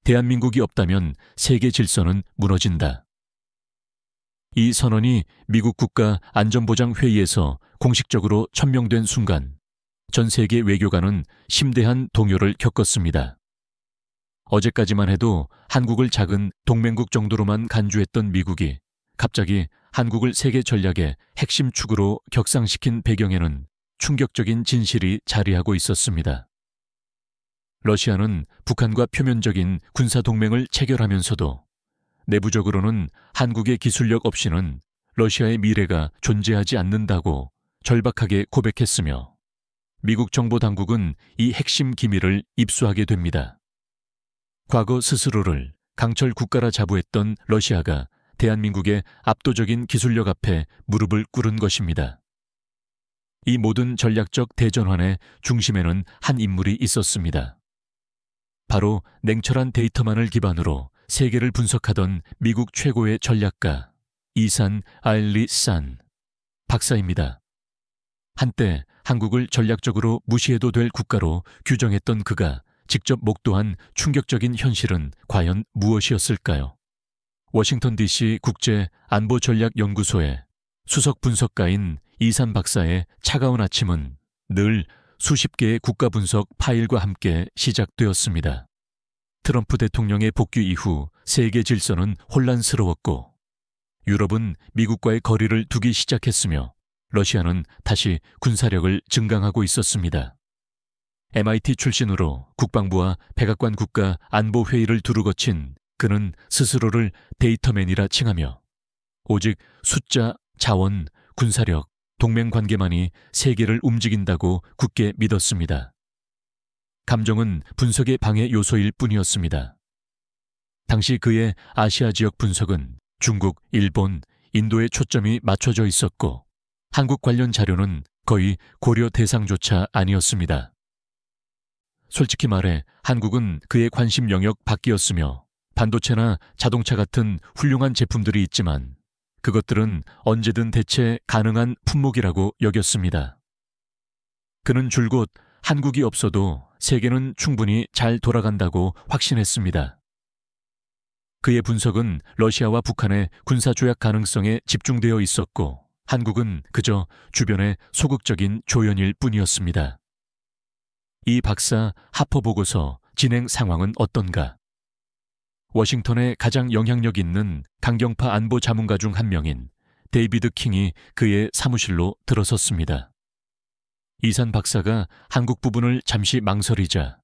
대한민국이 없다면 세계 질서는 무너진다. 이 선언이 미국 국가안전보장회의에서 공식적으로 천명된 순간 전 세계 외교관은 심대한 동요를 겪었습니다. 어제까지만 해도 한국을 작은 동맹국 정도로만 간주했던 미국이 갑자기 한국을 세계 전략의 핵심 축으로 격상시킨 배경에는 충격적인 진실이 자리하고 있었습니다. 러시아는 북한과 표면적인 군사동맹을 체결하면서도 내부적으로는 한국의 기술력 없이는 러시아의 미래가 존재하지 않는다고 절박하게 고백했으며 미국 정보 당국은 이 핵심 기밀을 입수하게 됩니다. 과거 스스로를 강철 국가라 자부했던 러시아가 대한민국의 압도적인 기술력 앞에 무릎을 꿇은 것입니다. 이 모든 전략적 대전환의 중심에는 한 인물이 있었습니다. 바로 냉철한 데이터만을 기반으로 세계를 분석하던 미국 최고의 전략가 이산 아일리산 박사입니다. 한때 한국을 전략적으로 무시해도 될 국가로 규정했던 그가 직접 목도한 충격적인 현실은 과연 무엇이었을까요? 워싱턴 DC 국제안보전략연구소의 수석 분석가인 이산 박사의 차가운 아침은 늘 수십 개의 국가 분석 파일과 함께 시작되었습니다. 트럼프 대통령의 복귀 이후 세계 질서는 혼란스러웠고 유럽은 미국과의 거리를 두기 시작했으며 러시아는 다시 군사력을 증강하고 있었습니다. MIT 출신으로 국방부와 백악관 국가 안보회의를 두루 거친 그는 스스로를 데이터맨이라 칭하며 오직 숫자, 자원, 군사력, 동맹관계만이 세계를 움직인다고 굳게 믿었습니다. 감정은 분석의 방해 요소일 뿐이었습니다. 당시 그의 아시아 지역 분석은 중국, 일본, 인도에 초점이 맞춰져 있었고 한국 관련 자료는 거의 고려 대상조차 아니었습니다. 솔직히 말해 한국은 그의 관심 영역 밖이었으며 반도체나 자동차 같은 훌륭한 제품들이 있지만 그것들은 언제든 대체 가능한 품목이라고 여겼습니다. 그는 줄곧 한국이 없어도 세계는 충분히 잘 돌아간다고 확신했습니다. 그의 분석은 러시아와 북한의 군사조약 가능성에 집중되어 있었고 한국은 그저 주변의 소극적인 조연일 뿐이었습니다. 이 박사 하퍼 보고서 진행 상황은 어떤가? 워싱턴의 가장 영향력 있는 강경파 안보 자문가 중 한 명인 데이비드 킹이 그의 사무실로 들어섰습니다. 이산 박사가 한국 부분을 잠시 망설이자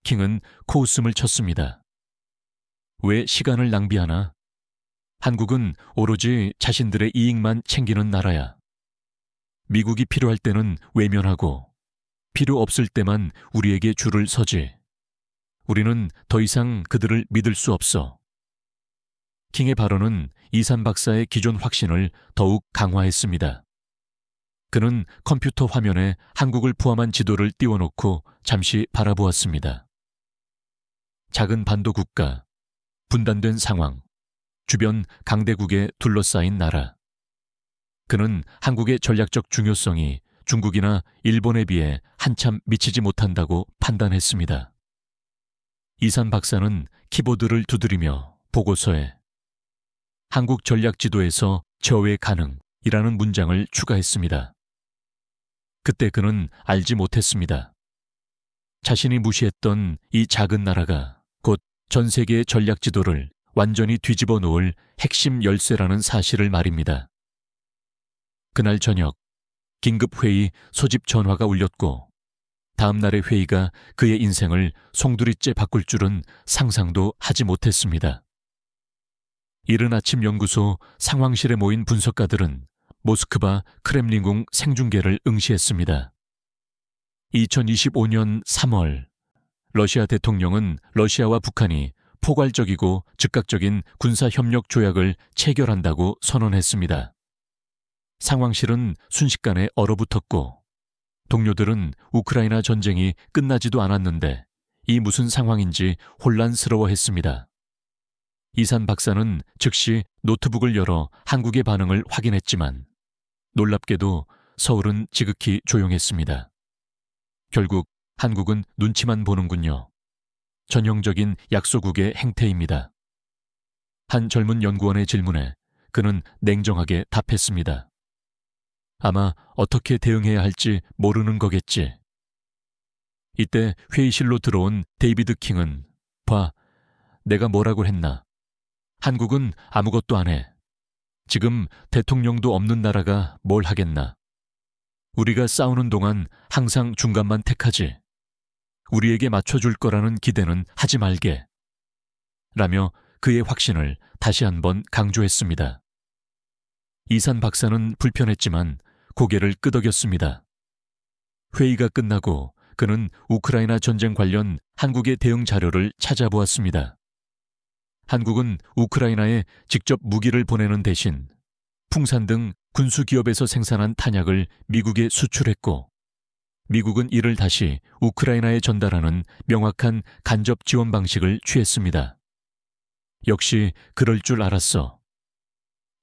킹은 코웃음을 쳤습니다. 왜 시간을 낭비하나? 한국은 오로지 자신들의 이익만 챙기는 나라야. 미국이 필요할 때는 외면하고 필요 없을 때만 우리에게 줄을 서지. 우리는 더 이상 그들을 믿을 수 없어. 킹의 발언은 이산 박사의 기존 확신을 더욱 강화했습니다. 그는 컴퓨터 화면에 한국을 포함한 지도를 띄워놓고 잠시 바라보았습니다. 작은 반도 국가, 분단된 상황, 주변 강대국에 둘러싸인 나라. 그는 한국의 전략적 중요성이 중국이나 일본에 비해 한참 미치지 못한다고 판단했습니다. 이산 박사는 키보드를 두드리며 보고서에 한국 전략 지도에서 저해 가능이라는 문장을 추가했습니다. 그때 그는 알지 못했습니다. 자신이 무시했던 이 작은 나라가 곧 전 세계의 전략 지도를 완전히 뒤집어 놓을 핵심 열쇠라는 사실을 말입니다. 그날 저녁 긴급회의 소집 전화가 울렸고 다음 날의 회의가 그의 인생을 송두리째 바꿀 줄은 상상도 하지 못했습니다. 이른 아침 연구소 상황실에 모인 분석가들은 모스크바 크렘린궁 생중계를 응시했습니다. 2025년 3월 러시아 대통령은 러시아와 북한이 포괄적이고 즉각적인 군사협력 조약을 체결한다고 선언했습니다. 상황실은 순식간에 얼어붙었고 동료들은 우크라이나 전쟁이 끝나지도 않았는데 이 무슨 상황인지 혼란스러워했습니다. 이산 박사는 즉시 노트북을 열어 한국의 반응을 확인했지만 놀랍게도 서울은 지극히 조용했습니다. 결국 한국은 눈치만 보는군요. 전형적인 약소국의 행태입니다. 한 젊은 연구원의 질문에 그는 냉정하게 답했습니다. 아마 어떻게 대응해야 할지 모르는 거겠지. 이때 회의실로 들어온 데이비드 킹은 봐, 내가 뭐라고 했나. 한국은 아무것도 안 해. 지금 대통령도 없는 나라가 뭘 하겠나. 우리가 싸우는 동안 항상 중간만 택하지. 우리에게 맞춰줄 거라는 기대는 하지 말게. 라며 그의 확신을 다시 한번 강조했습니다. 이산 박사는 불편했지만 고개를 끄덕였습니다. 회의가 끝나고 그는 우크라이나 전쟁 관련 한국의 대응 자료를 찾아보았습니다. 한국은 우크라이나에 직접 무기를 보내는 대신 풍산 등 군수기업에서 생산한 탄약을 미국에 수출했고, 미국은 이를 다시 우크라이나에 전달하는 명확한 간접 지원 방식을 취했습니다. 역시 그럴 줄 알았어.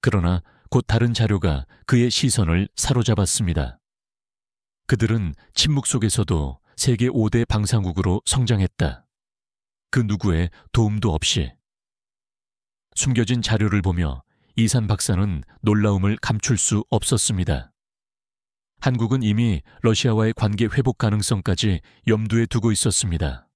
그러나 곧 다른 자료가 그의 시선을 사로잡았습니다. 그들은 침묵 속에서도 세계 5대 방산국으로 성장했다. 그 누구의 도움도 없이. 숨겨진 자료를 보며 이산 박사는 놀라움을 감출 수 없었습니다. 한국은 이미 러시아와의 관계 회복 가능성까지 염두에 두고 있었습니다.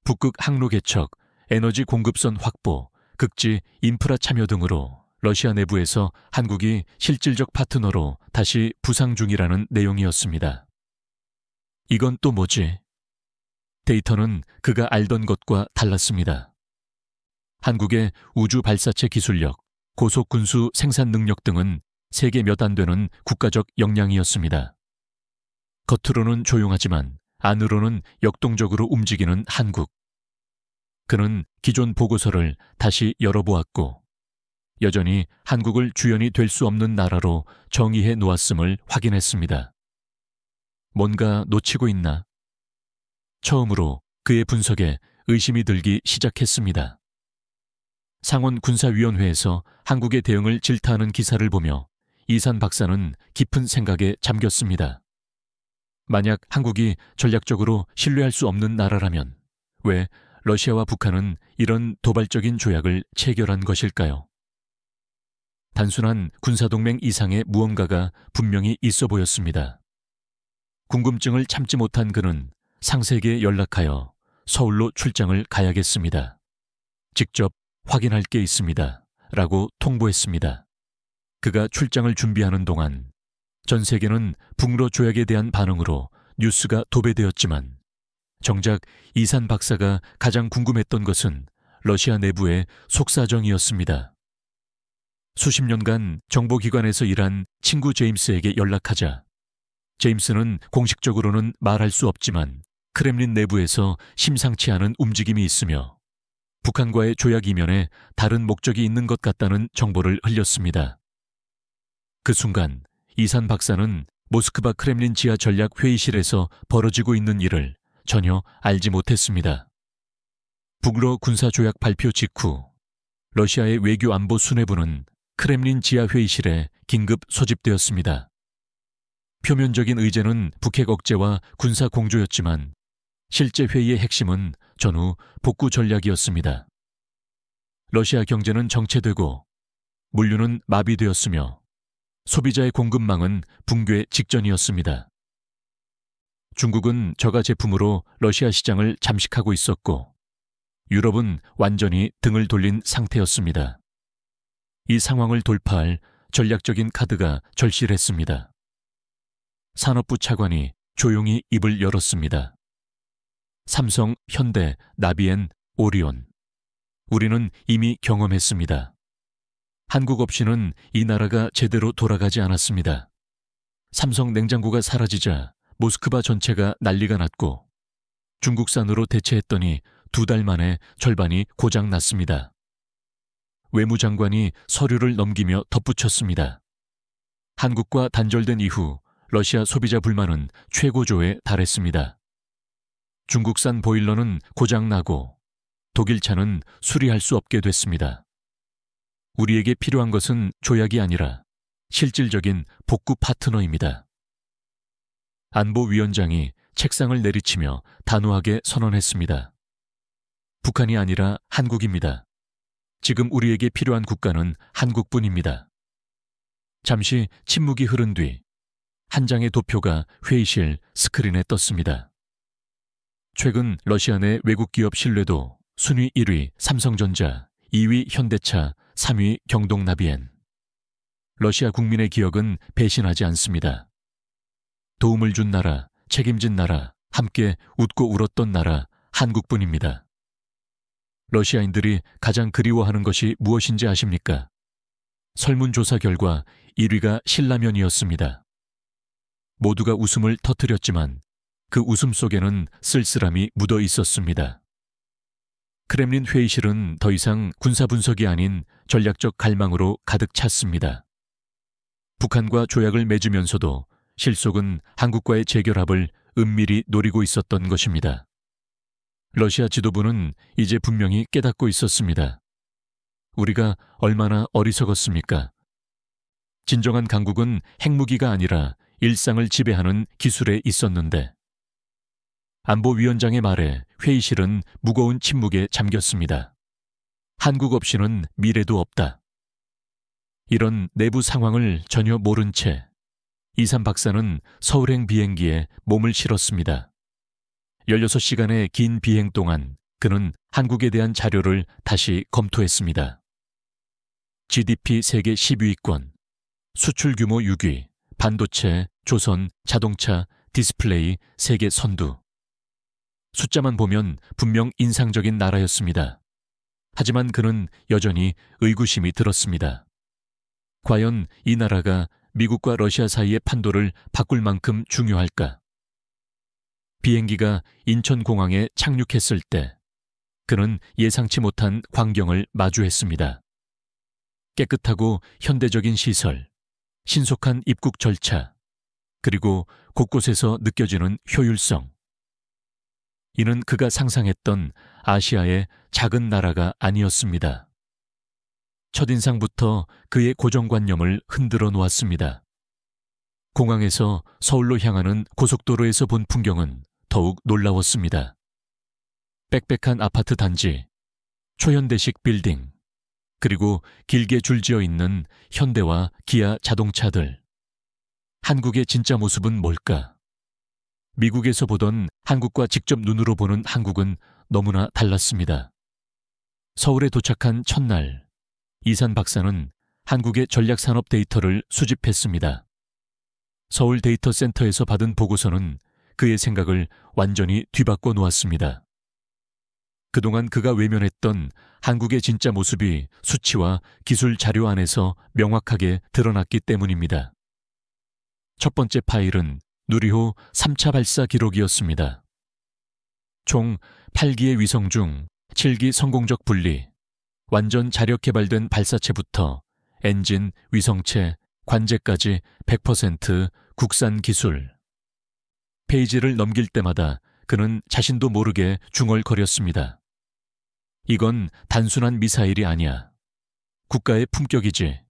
북극 항로 개척, 에너지 공급선 확보, 극지 인프라 참여 등으로 러시아 내부에서 한국이 실질적 파트너로 다시 부상 중이라는 내용이었습니다. 이건 또 뭐지? 데이터는 그가 알던 것과 달랐습니다. 한국의 우주 발사체 기술력, 고속 군수 생산 능력 등은 세계 몇 안 되는 국가적 역량이었습니다. 겉으로는 조용하지만 안으로는 역동적으로 움직이는 한국. 그는 기존 보고서를 다시 열어보았고, 여전히 한국을 주연이 될 수 없는 나라로 정의해 놓았음을 확인했습니다. 뭔가 놓치고 있나? 처음으로 그의 분석에 의심이 들기 시작했습니다. 상원 군사위원회에서 한국의 대응을 질타하는 기사를 보며 이산 박사는 깊은 생각에 잠겼습니다. 만약 한국이 전략적으로 신뢰할 수 없는 나라라면 왜 러시아와 북한은 이런 도발적인 조약을 체결한 것일까요? 단순한 군사동맹 이상의 무언가가 분명히 있어 보였습니다. 궁금증을 참지 못한 그는 상세에게 연락하여 서울로 출장을 가야겠습니다. 직접 확인할 게 있습니다. 라고 통보했습니다. 그가 출장을 준비하는 동안 전 세계는 북러 조약에 대한 반응으로 뉴스가 도배되었지만 정작 이산 박사가 가장 궁금했던 것은 러시아 내부의 속사정이었습니다. 수십 년간 정보기관에서 일한 친구 제임스에게 연락하자 제임스는 공식적으로는 말할 수 없지만 크렘린 내부에서 심상치 않은 움직임이 있으며 북한과의 조약 이면에 다른 목적이 있는 것 같다는 정보를 흘렸습니다. 그 순간 이산 박사는 모스크바 크렘린 지하 전략 회의실에서 벌어지고 있는 일을 전혀 알지 못했습니다. 북러 군사조약 발표 직후 러시아의 외교안보 수뇌부는 크렘린 지하 회의실에 긴급 소집되었습니다. 표면적인 의제는 북핵 억제와 군사 공조였지만 실제 회의의 핵심은 전후 복구 전략이었습니다. 러시아 경제는 정체되고 물류는 마비되었으며 소비자의 공급망은 붕괴 직전이었습니다. 중국은 저가 제품으로 러시아 시장을 잠식하고 있었고 유럽은 완전히 등을 돌린 상태였습니다. 이 상황을 돌파할 전략적인 카드가 절실했습니다. 산업부 차관이 조용히 입을 열었습니다. 삼성, 현대, 나비엔, 오리온. 우리는 이미 경험했습니다. 한국 없이는 이 나라가 제대로 돌아가지 않았습니다. 삼성 냉장고가 사라지자 모스크바 전체가 난리가 났고 중국산으로 대체했더니 2달 만에 절반이 고장 났습니다. 외무장관이 서류를 넘기며 덧붙였습니다. 한국과 단절된 이후 러시아 소비자 불만은 최고조에 달했습니다. 중국산 보일러는 고장나고 독일차는 수리할 수 없게 됐습니다. 우리에게 필요한 것은 조약이 아니라 실질적인 복구 파트너입니다. 안보위원장이 책상을 내리치며 단호하게 선언했습니다. 북한이 아니라 한국입니다. 지금 우리에게 필요한 국가는 한국뿐입니다. 잠시 침묵이 흐른 뒤 한 장의 도표가 회의실 스크린에 떴습니다. 최근 러시아 내 외국 기업 신뢰도 순위 1위 삼성전자, 2위 현대차, 3위 경동나비엔. 러시아 국민의 기억은 배신하지 않습니다. 도움을 준 나라, 책임진 나라, 함께 웃고 울었던 나라 한국뿐입니다. 러시아인들이 가장 그리워하는 것이 무엇인지 아십니까? 설문조사 결과 1위가 신라면이었습니다. 모두가 웃음을 터뜨렸지만 그 웃음 속에는 쓸쓸함이 묻어 있었습니다. 크렘린 회의실은 더 이상 군사 분석이 아닌 전략적 갈망으로 가득 찼습니다. 북한과 조약을 맺으면서도 실속은 한국과의 재결합을 은밀히 노리고 있었던 것입니다. 러시아 지도부는 이제 분명히 깨닫고 있었습니다. 우리가 얼마나 어리석었습니까? 진정한 강국은 핵무기가 아니라 일상을 지배하는 기술에 있었는데. 안보위원장의 말에 회의실은 무거운 침묵에 잠겼습니다. 한국 없이는 미래도 없다. 이런 내부 상황을 전혀 모른 채 이산 박사는 서울행 비행기에 몸을 실었습니다. 16시간의 긴 비행 동안 그는 한국에 대한 자료를 다시 검토했습니다. GDP 세계 10위권, 수출 규모 6위, 반도체, 조선, 자동차, 디스플레이 세계 선두. 숫자만 보면 분명 인상적인 나라였습니다. 하지만 그는 여전히 의구심이 들었습니다. 과연 이 나라가 미국과 러시아 사이의 판도를 바꿀 만큼 중요할까? 비행기가 인천공항에 착륙했을 때 그는 예상치 못한 광경을 마주했습니다. 깨끗하고 현대적인 시설, 신속한 입국 절차, 그리고 곳곳에서 느껴지는 효율성. 이는 그가 상상했던 아시아의 작은 나라가 아니었습니다. 첫인상부터 그의 고정관념을 흔들어 놓았습니다. 공항에서 서울로 향하는 고속도로에서 본 풍경은 더욱 놀라웠습니다. 빽빽한 아파트 단지, 초현대식 빌딩, 그리고 길게 줄지어 있는 현대와 기아 자동차들. 한국의 진짜 모습은 뭘까? 미국에서 보던 한국과 직접 눈으로 보는 한국은 너무나 달랐습니다. 서울에 도착한 첫날, 이산 박사는 한국의 전략산업 데이터를 수집했습니다. 서울 데이터센터에서 받은 보고서는 그의 생각을 완전히 뒤바꿔 놓았습니다. 그동안 그가 외면했던 한국의 진짜 모습이 수치와 기술 자료 안에서 명확하게 드러났기 때문입니다. 첫 번째 파일은 누리호 3차 발사 기록이었습니다. 총 8기의 위성 중 7기 성공적 분리, 완전 자력 개발된 발사체부터 엔진, 위성체, 관제까지 100% 국산 기술. 페이지를 넘길 때마다 그는 자신도 모르게 중얼거렸습니다. 이건 단순한 미사일이 아니야. 국가의 품격이지.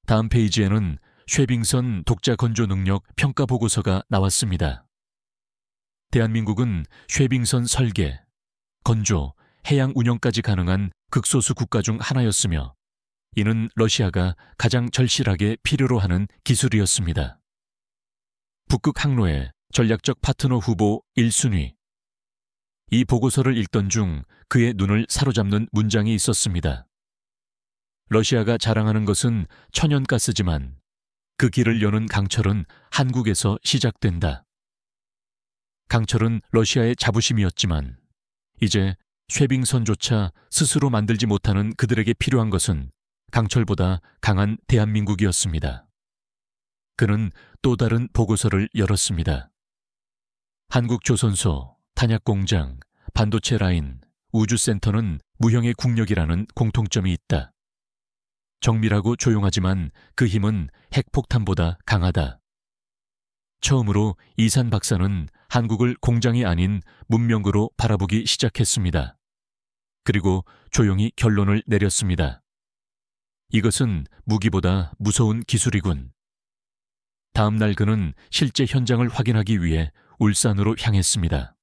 다음 페이지에는 쉐빙선 독자 건조 능력 평가 보고서가 나왔습니다. 대한민국은 쉐빙선 설계, 건조, 해양 운영까지 가능한 극소수 국가 중 하나였으며 이는 러시아가 가장 절실하게 필요로 하는 기술이었습니다. 북극 항로의 전략적 파트너 후보 1순위. 이 보고서를 읽던 중 그의 눈을 사로잡는 문장이 있었습니다. 러시아가 자랑하는 것은 천연가스지만 그 길을 여는 강철은 한국에서 시작된다. 강철은 러시아의 자부심이었지만 이제 쉐빙선조차 스스로 만들지 못하는 그들에게 필요한 것은 강철보다 강한 대한민국이었습니다. 그는 또 다른 보고서를 열었습니다. 한국조선소, 탄약공장, 반도체 라인, 우주센터는 무형의 국력이라는 공통점이 있다. 정밀하고 조용하지만 그 힘은 핵폭탄보다 강하다. 처음으로 이산 박사는 한국을 공장이 아닌 문명으로 바라보기 시작했습니다. 그리고 조용히 결론을 내렸습니다. 이것은 무기보다 무서운 기술이군. 다음 날 그는 실제 현장을 확인하기 위해 울산으로 향했습니다.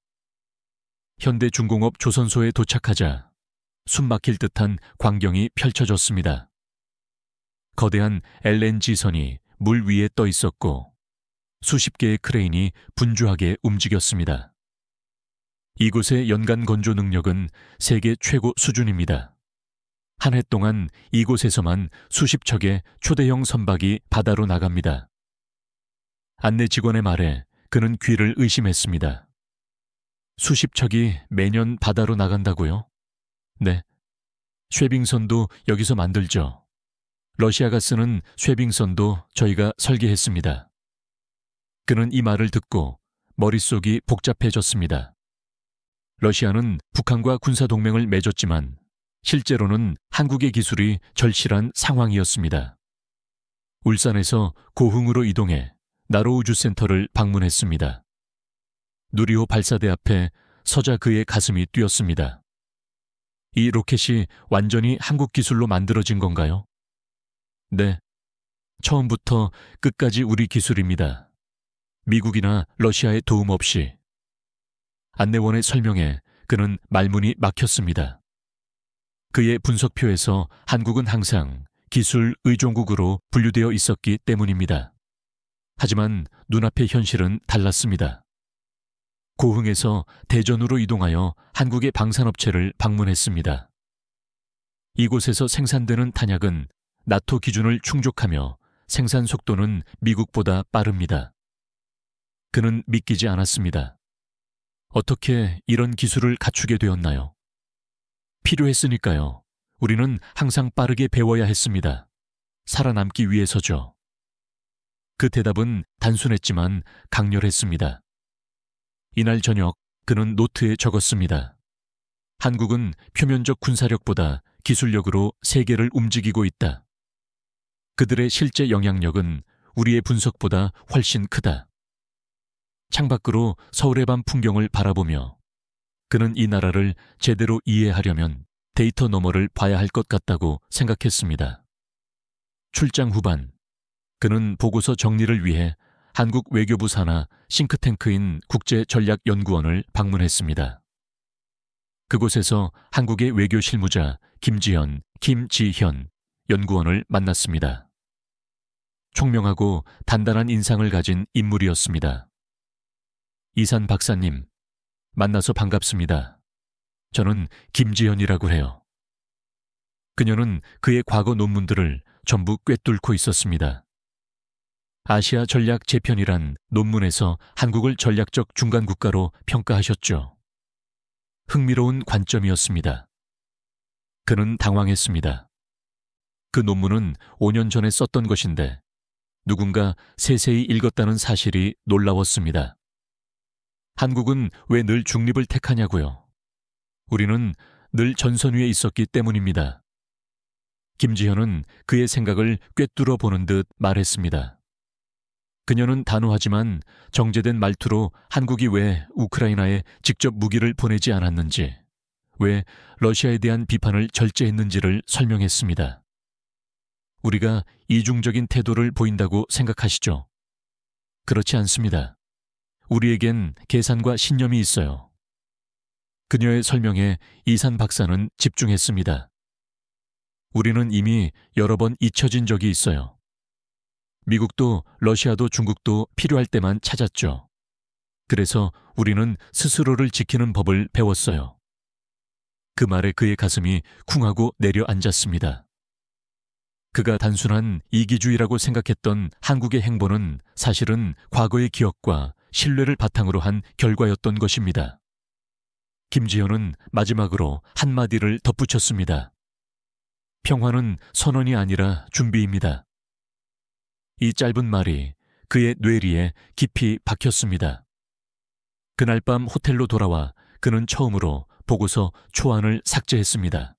현대중공업 조선소에 도착하자 숨막힐 듯한 광경이 펼쳐졌습니다. 거대한 LNG선이 물 위에 떠 있었고 수십 개의 크레인이 분주하게 움직였습니다. 이곳의 연간 건조 능력은 세계 최고 수준입니다. 한 해 동안 이곳에서만 수십 척의 초대형 선박이 바다로 나갑니다. 안내 직원의 말에 그는 귀를 의심했습니다. 수십 척이 매년 바다로 나간다고요? 네. 쉐빙선도 여기서 만들죠. 러시아가 쓰는 쉐빙선도 저희가 설계했습니다. 그는 이 말을 듣고 머릿속이 복잡해졌습니다. 러시아는 북한과 군사동맹을 맺었지만 실제로는 한국의 기술이 절실한 상황이었습니다. 울산에서 고흥으로 이동해 나로우주센터를 방문했습니다. 누리호 발사대 앞에 서자 그의 가슴이 뛰었습니다. 이 로켓이 완전히 한국 기술로 만들어진 건가요? 네. 처음부터 끝까지 우리 기술입니다. 미국이나 러시아의 도움 없이. 안내원의 설명에 그는 말문이 막혔습니다. 그의 분석표에서 한국은 항상 기술 의존국으로 분류되어 있었기 때문입니다. 하지만 눈앞의 현실은 달랐습니다. 고흥에서 대전으로 이동하여 한국의 방산업체를 방문했습니다. 이곳에서 생산되는 탄약은 나토 기준을 충족하며 생산 속도는 미국보다 빠릅니다. 그는 믿기지 않았습니다. 어떻게 이런 기술을 갖추게 되었나요? 필요했으니까요. 우리는 항상 빠르게 배워야 했습니다. 살아남기 위해서죠. 그 대답은 단순했지만 강렬했습니다. 이날 저녁 그는 노트에 적었습니다. 한국은 표면적 군사력보다 기술력으로 세계를 움직이고 있다. 그들의 실제 영향력은 우리의 분석보다 훨씬 크다. 창밖으로 서울의 밤 풍경을 바라보며 그는 이 나라를 제대로 이해하려면 데이터 너머를 봐야 할 것 같다고 생각했습니다. 출장 후반, 그는 보고서 정리를 위해 한국 외교부 산하 싱크탱크인 국제전략연구원을 방문했습니다. 그곳에서 한국의 외교 실무자 김지현 연구원을 만났습니다. 총명하고 단단한 인상을 가진 인물이었습니다. 이산 박사님, 만나서 반갑습니다. 저는 김지현이라고 해요. 그녀는 그의 과거 논문들을 전부 꿰뚫고 있었습니다. 아시아 전략 재편이란 논문에서 한국을 전략적 중간 국가로 평가하셨죠. 흥미로운 관점이었습니다. 그는 당황했습니다. 그 논문은 5년 전에 썼던 것인데 누군가 세세히 읽었다는 사실이 놀라웠습니다. 한국은 왜 늘 중립을 택하냐고요? 우리는 늘 전선 위에 있었기 때문입니다. 김지현은 그의 생각을 꿰뚫어 보는 듯 말했습니다. 그녀는 단호하지만 정제된 말투로 한국이 왜 우크라이나에 직접 무기를 보내지 않았는지, 왜 러시아에 대한 비판을 절제했는지를 설명했습니다. 우리가 이중적인 태도를 보인다고 생각하시죠? 그렇지 않습니다. 우리에겐 계산과 신념이 있어요. 그녀의 설명에 이산 박사는 집중했습니다. 우리는 이미 여러 번 잊혀진 적이 있어요. 미국도 러시아도 중국도 필요할 때만 찾았죠. 그래서 우리는 스스로를 지키는 법을 배웠어요. 그 말에 그의 가슴이 쿵하고 내려앉았습니다. 그가 단순한 이기주의라고 생각했던 한국의 행보는 사실은 과거의 기억과 신뢰를 바탕으로 한 결과였던 것입니다. 김지현은 마지막으로 한마디를 덧붙였습니다. 평화는 선언이 아니라 준비입니다. 이 짧은 말이 그의 뇌리에 깊이 박혔습니다. 그날 밤 호텔로 돌아와 그는 처음으로 보고서 초안을 삭제했습니다.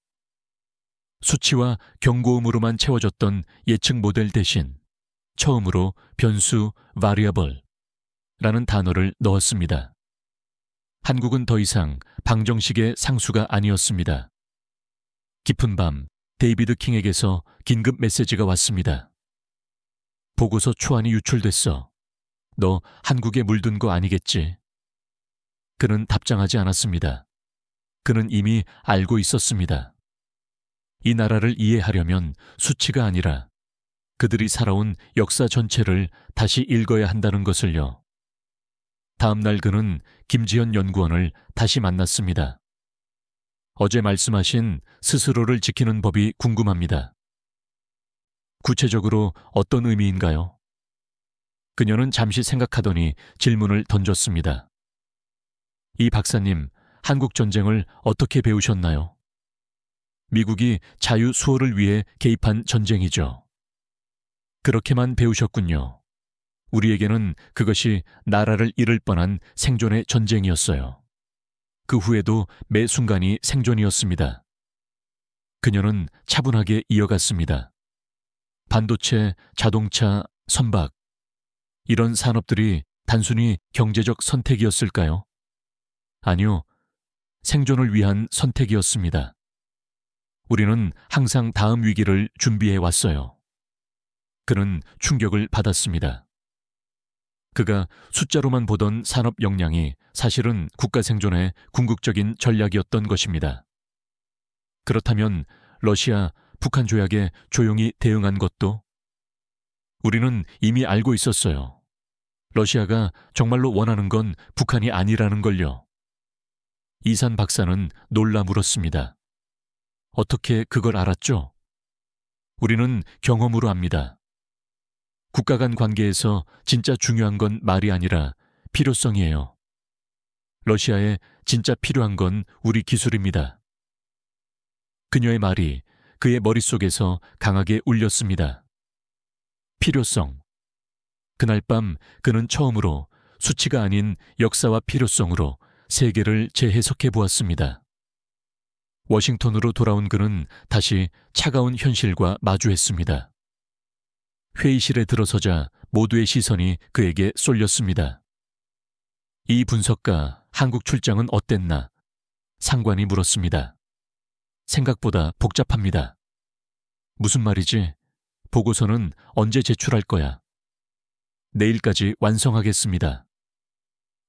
수치와 경고음으로만 채워졌던 예측 모델 대신 처음으로 변수 variable라는 단어를 넣었습니다. 한국은 더 이상 방정식의 상수가 아니었습니다. 깊은 밤 데이비드 킹에게서 긴급 메시지가 왔습니다. 보고서 초안이 유출됐어. 너 한국에 물든 거 아니겠지? 그는 답장하지 않았습니다. 그는 이미 알고 있었습니다. 이 나라를 이해하려면 수치가 아니라 그들이 살아온 역사 전체를 다시 읽어야 한다는 것을요. 다음 날 그는 김지현 연구원을 다시 만났습니다. 어제 말씀하신 스스로를 지키는 법이 궁금합니다. 구체적으로 어떤 의미인가요? 그녀는 잠시 생각하더니 질문을 던졌습니다. 이 박사님, 한국 전쟁을 어떻게 배우셨나요? 미국이 자유 수호를 위해 개입한 전쟁이죠. 그렇게만 배우셨군요. 우리에게는 그것이 나라를 잃을 뻔한 생존의 전쟁이었어요. 그 후에도 매 순간이 생존이었습니다. 그녀는 차분하게 이어갔습니다. 반도체, 자동차, 선박, 이런 산업들이 단순히 경제적 선택이었을까요? 아니요, 생존을 위한 선택이었습니다. 우리는 항상 다음 위기를 준비해 왔어요. 그는 충격을 받았습니다. 그가 숫자로만 보던 산업 역량이 사실은 국가 생존의 궁극적인 전략이었던 것입니다. 그렇다면 러시아, 북한 조약에 조용히 대응한 것도? 우리는 이미 알고 있었어요. 러시아가 정말로 원하는 건 북한이 아니라는 걸요. 이산 박사는 놀라 물었습니다. 어떻게 그걸 알았죠? 우리는 경험으로 압니다. 국가 간 관계에서 진짜 중요한 건 말이 아니라 필요성이에요. 러시아에 진짜 필요한 건 우리 기술입니다. 그녀의 말이 그의 머릿속에서 강하게 울렸습니다. 필요성. 그날 밤 그는 처음으로 수치가 아닌 역사와 필요성으로 세계를 재해석해 보았습니다. 워싱턴으로 돌아온 그는 다시 차가운 현실과 마주했습니다. 회의실에 들어서자 모두의 시선이 그에게 쏠렸습니다. 이 분석가 한국 출장은 어땠나? 상관이 물었습니다. 생각보다 복잡합니다. 무슨 말이지? 보고서는 언제 제출할 거야? 내일까지 완성하겠습니다.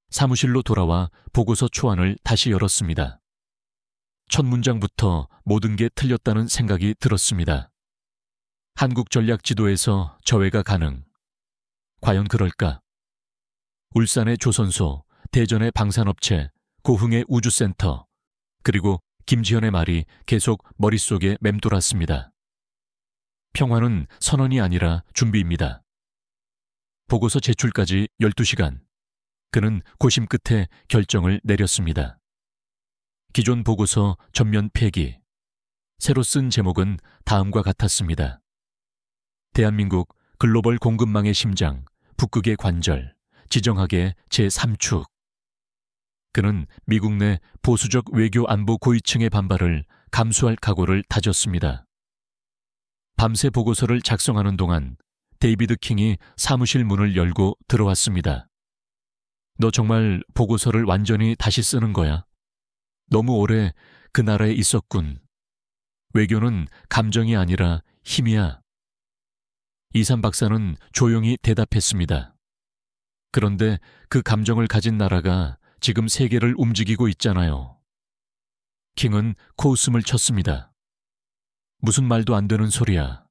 사무실로 돌아와 보고서 초안을 다시 열었습니다. 첫 문장부터 모든 게 틀렸다는 생각이 들었습니다. 한국 전략 지도에서 저해가 가능. 과연 그럴까? 울산의 조선소, 대전의 방산업체, 고흥의 우주센터, 그리고 김지현의 말이 계속 머릿속에 맴돌았습니다. 평화는 선언이 아니라 준비입니다. 보고서 제출까지 12시간. 그는 고심 끝에 결정을 내렸습니다. 기존 보고서 전면 폐기. 새로 쓴 제목은 다음과 같았습니다. 대한민국 글로벌 공급망의 심장, 북극의 관절, 지정학의 제3축. 그는 미국 내 보수적 외교 안보 고위층의 반발을 감수할 각오를 다졌습니다. 밤새 보고서를 작성하는 동안 데이비드 킹이 사무실 문을 열고 들어왔습니다. 너 정말 보고서를 완전히 다시 쓰는 거야? 너무 오래 그 나라에 있었군. 외교는 감정이 아니라 힘이야. 이산 박사는 조용히 대답했습니다. 그런데 그 감정을 가진 나라가 지금 세계를 움직이고 있잖아요. 킹은 코웃음을 쳤습니다. 무슨 말도 안 되는 소리야.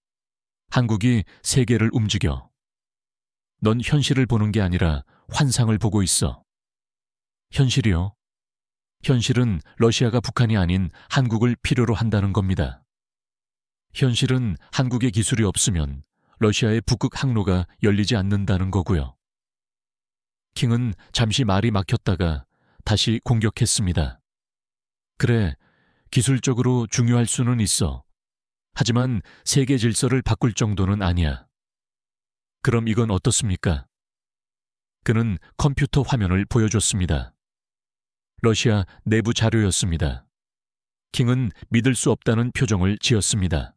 한국이 세계를 움직여. 넌 현실을 보는 게 아니라 환상을 보고 있어. 현실이요? 현실은 러시아가 북한이 아닌 한국을 필요로 한다는 겁니다. 현실은 한국의 기술이 없으면 러시아의 북극 항로가 열리지 않는다는 거고요. 킹은 잠시 말이 막혔다가 다시 공격했습니다. 그래, 기술적으로 중요할 수는 있어. 하지만 세계 질서를 바꿀 정도는 아니야. 그럼 이건 어떻습니까? 그는 컴퓨터 화면을 보여줬습니다. 러시아 내부 자료였습니다. 킹은 믿을 수 없다는 표정을 지었습니다.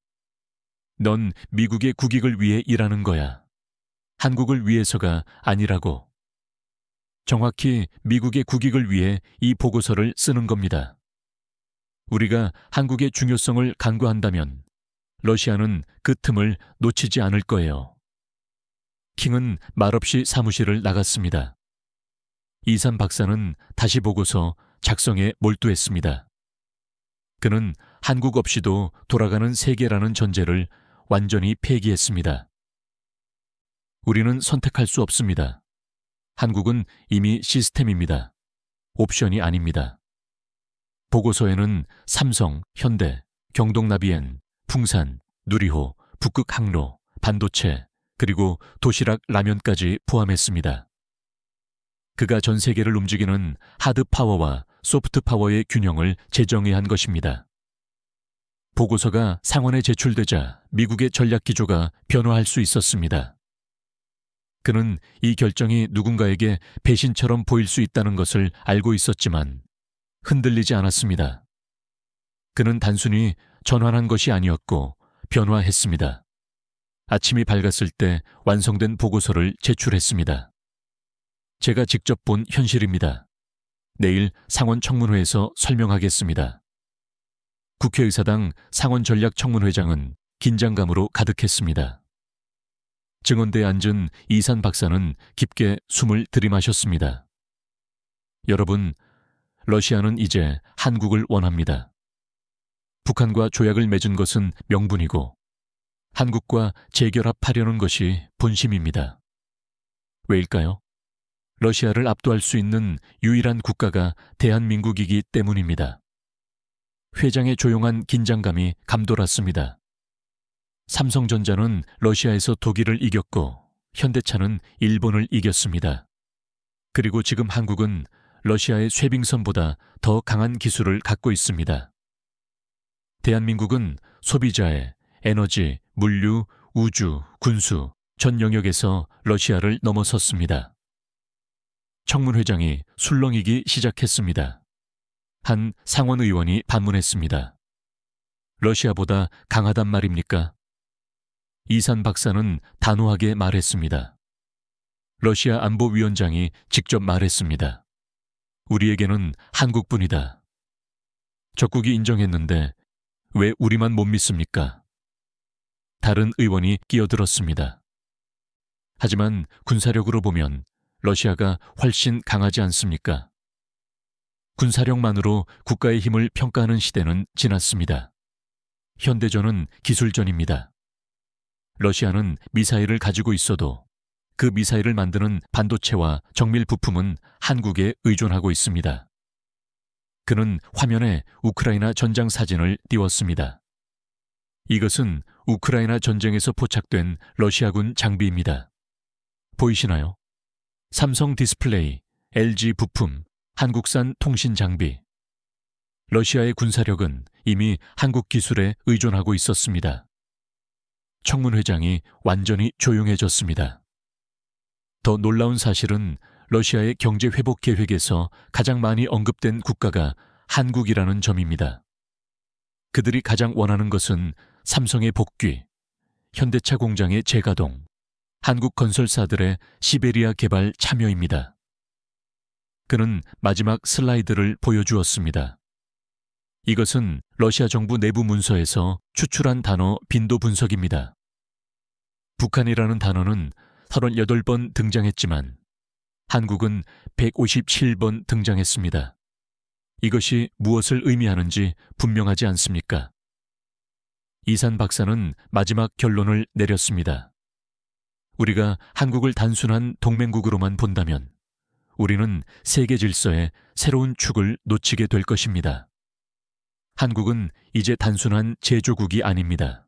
넌 미국의 국익을 위해 일하는 거야. 한국을 위해서가 아니라고. 정확히 미국의 국익을 위해 이 보고서를 쓰는 겁니다. 우리가 한국의 중요성을 간과한다면 러시아는 그 틈을 놓치지 않을 거예요. 킹은 말없이 사무실을 나갔습니다. 이산 박사는 다시 보고서 작성에 몰두했습니다. 그는 한국 없이도 돌아가는 세계라는 전제를 완전히 폐기했습니다. 우리는 선택할 수 없습니다. 한국은 이미 시스템입니다. 옵션이 아닙니다. 보고서에는 삼성, 현대, 경동나비엔, 풍산, 누리호, 북극항로, 반도체, 그리고 도시락 라면까지 포함했습니다. 그가 전 세계를 움직이는 하드 파워와 소프트 파워의 균형을 재정의한 것입니다. 보고서가 상원에 제출되자 미국의 전략 기조가 변화할 수 있었습니다. 그는 이 결정이 누군가에게 배신처럼 보일 수 있다는 것을 알고 있었지만 흔들리지 않았습니다. 그는 단순히 전환한 것이 아니었고 변화했습니다. 아침이 밝았을 때 완성된 보고서를 제출했습니다. 제가 직접 본 현실입니다. 내일 상원 청문회에서 설명하겠습니다. 국회의사당 상원전략청문회장은 긴장감으로 가득했습니다. 증언대에 앉은 이산 박사는 깊게 숨을 들이마셨습니다. 여러분, 러시아는 이제 한국을 원합니다. 북한과 조약을 맺은 것은 명분이고 한국과 재결합하려는 것이 본심입니다. 왜일까요? 러시아를 압도할 수 있는 유일한 국가가 대한민국이기 때문입니다. 회장의 조용한 긴장감이 감돌았습니다. 삼성전자는 러시아에서 독일을 이겼고 현대차는 일본을 이겼습니다. 그리고 지금 한국은 러시아의 쇠빙선보다 더 강한 기술을 갖고 있습니다. 대한민국은 소비자의 에너지, 물류, 우주, 군수, 전 영역에서 러시아를 넘어섰습니다. 청문회장이 술렁이기 시작했습니다. 한 상원 의원이 반문했습니다. 러시아보다 강하단 말입니까? 이산 박사는 단호하게 말했습니다. 러시아 안보위원장이 직접 말했습니다. 우리에게는 한국뿐이다. 적국이 인정했는데 왜 우리만 못 믿습니까? 다른 의원이 끼어들었습니다. 하지만 군사력으로 보면 러시아가 훨씬 강하지 않습니까? 군사력만으로 국가의 힘을 평가하는 시대는 지났습니다. 현대전은 기술전입니다. 러시아는 미사일을 가지고 있어도 그 미사일을 만드는 반도체와 정밀 부품은 한국에 의존하고 있습니다. 그는 화면에 우크라이나 전장 사진을 띄웠습니다. 이것은 우크라이나 전쟁에서 포착된 러시아군 장비입니다. 보이시나요? 삼성 디스플레이, LG 부품, 한국산 통신 장비. 러시아의 군사력은 이미 한국 기술에 의존하고 있었습니다. 청문회장이 완전히 조용해졌습니다. 더 놀라운 사실은 러시아의 경제 회복 계획에서 가장 많이 언급된 국가가 한국이라는 점입니다. 그들이 가장 원하는 것은 삼성의 복귀, 현대차 공장의 재가동, 한국 건설사들의 시베리아 개발 참여입니다. 그는 마지막 슬라이드를 보여주었습니다. 이것은 러시아 정부 내부 문서에서 추출한 단어 빈도 분석입니다. 북한이라는 단어는 38번 등장했지만 한국은 157번 등장했습니다. 이것이 무엇을 의미하는지 분명하지 않습니까? 이산 박사는 마지막 결론을 내렸습니다. 우리가 한국을 단순한 동맹국으로만 본다면 우리는 세계 질서의 새로운 축을 놓치게 될 것입니다. 한국은 이제 단순한 제조국이 아닙니다.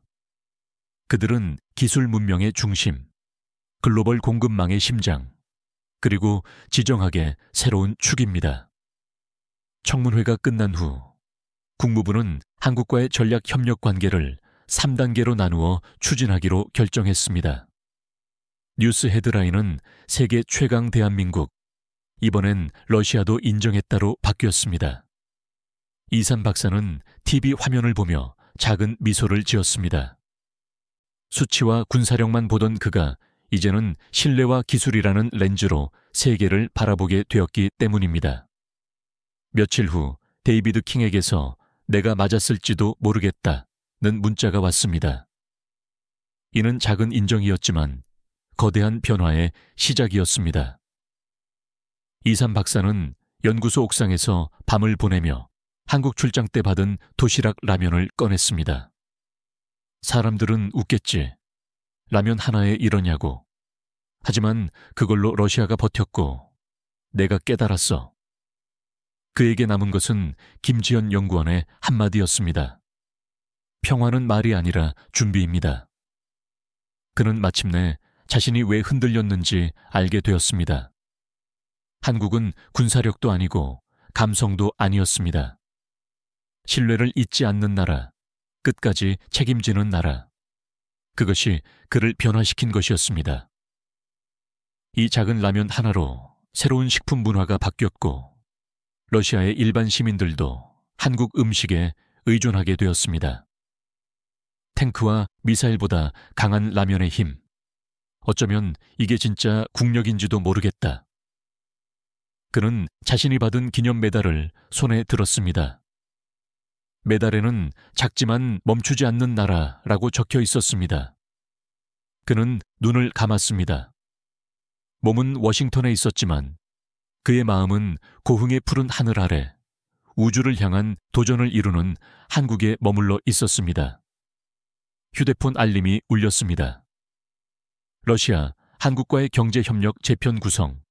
그들은 기술 문명의 중심, 글로벌 공급망의 심장, 그리고 지정학의 새로운 축입니다. 청문회가 끝난 후 국무부는 한국과의 전략 협력 관계를 3단계로 나누어 추진하기로 결정했습니다. 뉴스 헤드라인은 세계 최강 대한민국, 이번엔 러시아도 인정했다로 바뀌었습니다. 이산 박사는 TV 화면을 보며 작은 미소를 지었습니다. 수치와 군사력만 보던 그가 이제는 신뢰와 기술이라는 렌즈로 세계를 바라보게 되었기 때문입니다. 며칠 후 데이비드 킹에게서 내가 맞았을지도 모르겠다는 문자가 왔습니다. 이는 작은 인정이었지만 거대한 변화의 시작이었습니다. 이산 박사는 연구소 옥상에서 밤을 보내며 한국 출장 때 받은 도시락 라면을 꺼냈습니다. 사람들은 웃겠지. 라면 하나에 이러냐고. 하지만 그걸로 러시아가 버텼고 내가 깨달았어. 그에게 남은 것은 김지연 연구원의 한마디였습니다. 평화는 말이 아니라 준비입니다. 그는 마침내 자신이 왜 흔들렸는지 알게 되었습니다. 한국은 군사력도 아니고 감성도 아니었습니다. 신뢰를 잊지 않는 나라, 끝까지 책임지는 나라. 그것이 그를 변화시킨 것이었습니다. 이 작은 라면 하나로 새로운 식품 문화가 바뀌었고 러시아의 일반 시민들도 한국 음식에 의존하게 되었습니다. 탱크와 미사일보다 강한 라면의 힘. 어쩌면 이게 진짜 국력인지도 모르겠다. 그는 자신이 받은 기념 메달을 손에 들었습니다. 메달에는 작지만 멈추지 않는 나라라고 적혀 있었습니다. 그는 눈을 감았습니다. 몸은 워싱턴에 있었지만 그의 마음은 고흥의 푸른 하늘 아래 우주를 향한 도전을 이루는 한국에 머물러 있었습니다. 휴대폰 알림이 울렸습니다. 러시아, 한국과의 경제협력 재편 구성.